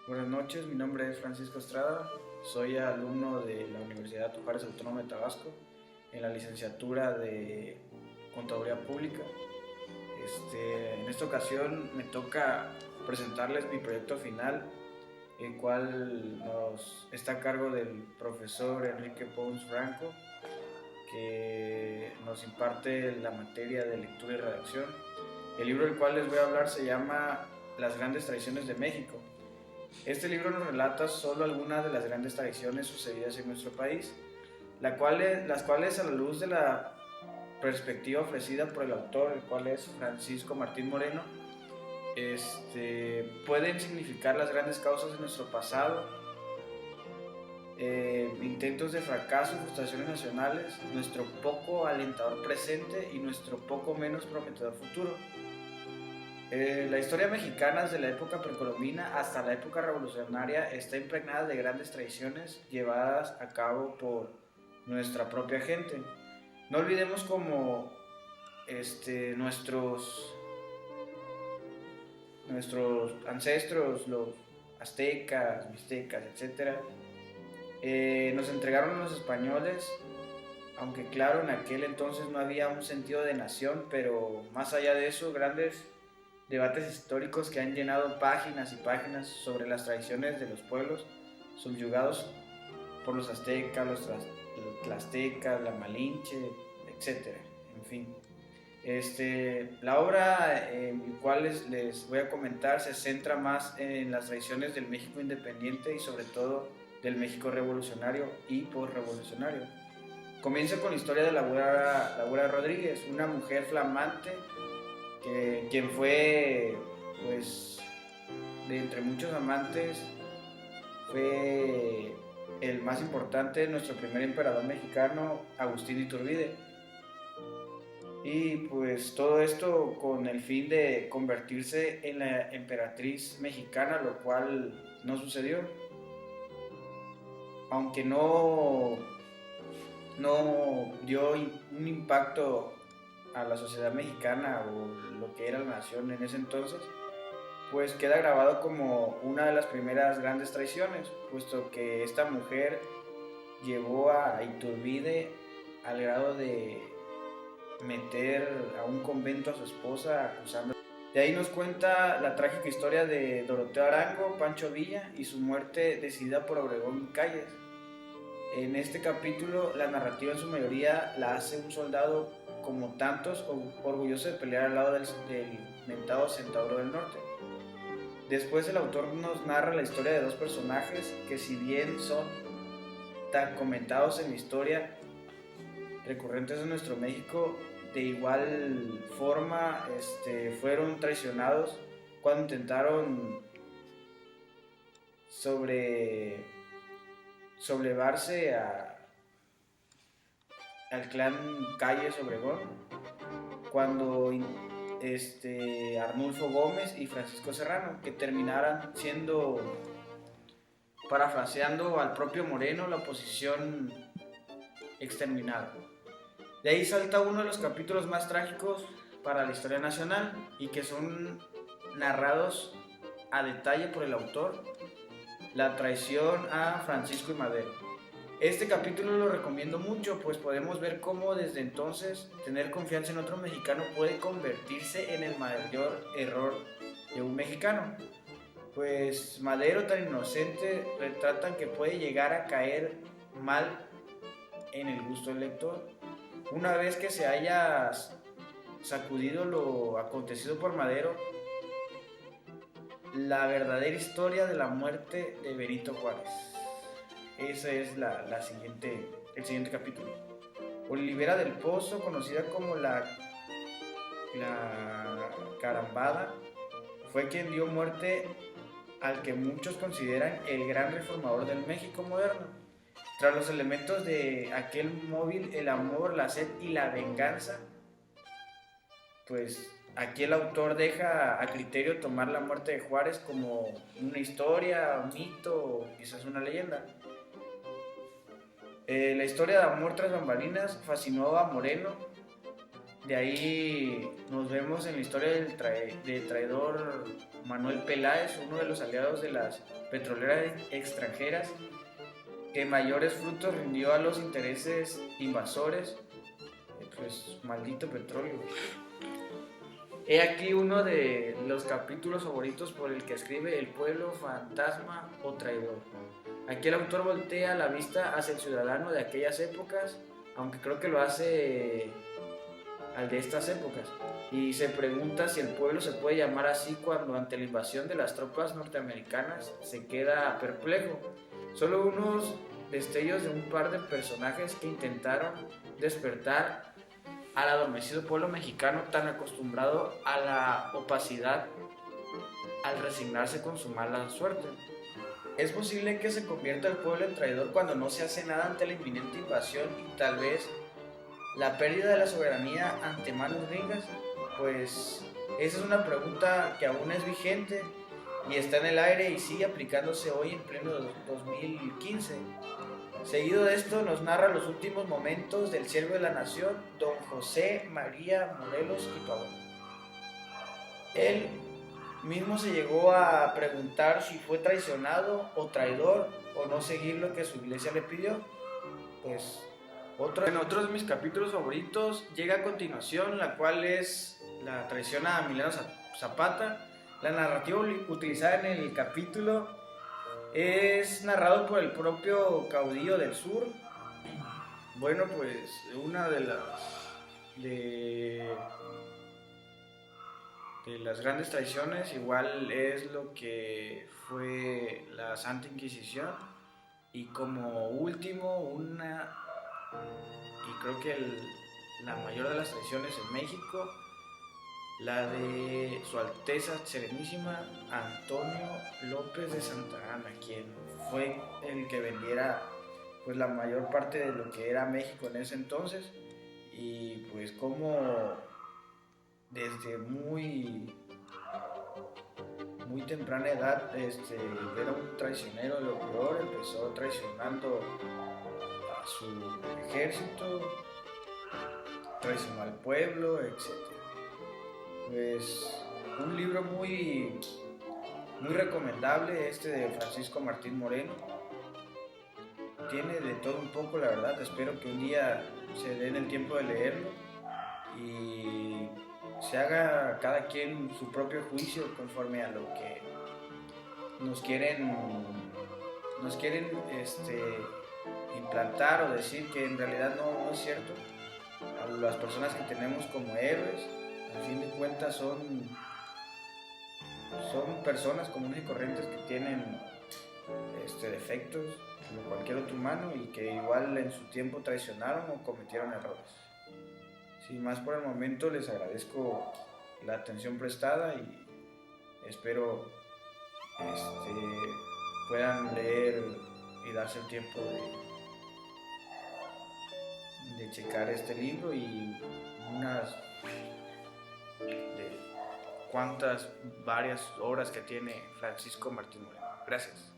Buenas noches, mi nombre es Francisco Estrada, soy alumno de la Universidad Juárez Autónoma de Tabasco en la licenciatura de Contaduría Pública. En esta ocasión me toca presentarles mi proyecto final, el cual está a cargo del profesor Enrique Pons Franco, que nos imparte la materia de lectura y redacción. El libro del cual les voy a hablar se llama Las grandes tradiciones de México. Este libro nos relata solo algunas de las grandes tradiciones sucedidas en nuestro país, las cuales a la luz de la perspectiva ofrecida por el autor, el cual es Francisco Martín Moreno, pueden significar las grandes causas de nuestro pasado, intentos de fracaso y frustraciones nacionales, nuestro poco alentador presente y nuestro poco menos prometedor futuro. La historia mexicana desde la época precolombina hasta la época revolucionaria está impregnada de grandes tradiciones llevadas a cabo por nuestra propia gente. No olvidemos como nuestros ancestros, los aztecas, mixtecas, etc., nos entregaron a los españoles, aunque claro, en aquel entonces no había un sentido de nación, pero más allá de eso, grandes debates históricos que han llenado páginas y páginas sobre las tradiciones de los pueblos subyugados por los aztecas, los tlaxtecas, la Malinche, etc. En fin, la obra en la cual les voy a comentar se centra más en las tradiciones del México independiente y sobre todo del México revolucionario y postrevolucionario. Comienza con la historia de Laura Rodríguez, una mujer flamante quien fue, pues, de entre muchos amantes, fue el más importante de nuestro primer emperador mexicano, Agustín Iturbide. Y pues todo esto con el fin de convertirse en la emperatriz mexicana, lo cual no sucedió. Aunque no dio un impacto a la sociedad mexicana o lo que era la nación en ese entonces, pues queda grabado como una de las primeras grandes traiciones, puesto que esta mujer llevó a Iturbide al grado de meter a un convento a su esposa acusando. De ahí nos cuenta la trágica historia de Doroteo Arango, Pancho Villa y su muerte decidida por Obregón y Calles. En este capítulo la narrativa en su mayoría la hace un soldado como tantos orgulloso de pelear al lado del mentado Centauro del Norte. Después el autor nos narra la historia de dos personajes que si bien son tan comentados en la historia recurrentes de nuestro México, de igual forma fueron traicionados cuando intentaron sobrevarse al clan Calles Obregón, cuando Arnulfo Gómez y Francisco Serrano, que terminaran siendo, parafraseando al propio Moreno, la oposición exterminada. De ahí salta uno de los capítulos más trágicos para la historia nacional y que son narrados a detalle por el autor, la traición a Francisco y Madero. Este capítulo lo recomiendo mucho, pues podemos ver cómo desde entonces tener confianza en otro mexicano puede convertirse en el mayor error de un mexicano. Pues Madero, tan inocente, retratan que puede llegar a caer mal en el gusto del lector. Una vez que se haya sacudido lo acontecido por Madero, la verdadera historia de la muerte de Benito Juárez. Ese es el siguiente capítulo. Olivera del Pozo, conocida como la Carambada, fue quien dio muerte al que muchos consideran el gran reformador del México moderno. Tras los elementos de aquel móvil, el amor, la sed y la venganza, pues aquí el autor deja a criterio tomar la muerte de Juárez como una historia, un mito o quizás una leyenda. La historia de amor tras bambalinas fascinó a Moreno, De ahí nos vemos en la historia del traidor Manuel Peláez, uno de los aliados de las petroleras extranjeras, que mayores frutos rindió a los intereses invasores. Pues maldito petróleo. He aquí uno de los capítulos favoritos por el que escribe El pueblo fantasma o traidor. Aquí el autor voltea la vista hacia el ciudadano de aquellas épocas, aunque creo que lo hace al de estas épocas, y se pregunta si el pueblo se puede llamar así cuando ante la invasión de las tropas norteamericanas se queda perplejo. Solo unos destellos de un par de personajes que intentaron despertar al adormecido pueblo mexicano tan acostumbrado a la opacidad al resignarse con su mala suerte. Es posible que se convierta el pueblo en traidor cuando no se hace nada ante la inminente invasión y tal vez la pérdida de la soberanía ante manos gringas. Pues esa es una pregunta que aún es vigente y está en el aire y sigue aplicándose hoy en pleno 2015. Seguido de esto nos narra los últimos momentos del siervo de la nación, don José María Morelos y Pavón. Él mismo se llegó a preguntar si fue traicionado o traidor o no seguir lo que su iglesia le pidió. Pues otro de mis capítulos favoritos llega a continuación, la cual es la traición a Emiliano Zapata. La narrativa utilizada en el capítulo es narrado por el propio caudillo del sur. Bueno, pues una de las grandes traiciones igual es lo que fue la Santa Inquisición, y como último y creo que la mayor de las traiciones en México, la de Su Alteza Serenísima Antonio López de Santa Anna, quien fue el que vendiera pues la mayor parte de lo que era México en ese entonces, y pues como desde muy temprana edad era un traicionero de lo peor. Empezó traicionando a su ejército, traicionó al pueblo, etc. Pues un libro muy recomendable de Francisco Martín Moreno. Tiene de todo un poco, la verdad. Espero que un día se den el tiempo de leerlo y se haga cada quien su propio juicio conforme a lo que nos quieren implantar o decir que en realidad no es cierto. A las personas que tenemos como héroes, al fin de cuentas son personas comunes y corrientes que tienen defectos como cualquier otro humano y que igual en su tiempo traicionaron o cometieron errores. Sin más por el momento, les agradezco la atención prestada y espero puedan leer y darse el tiempo de checar este libro y unas de varias obras que tiene Francisco Martín Moreno. Gracias.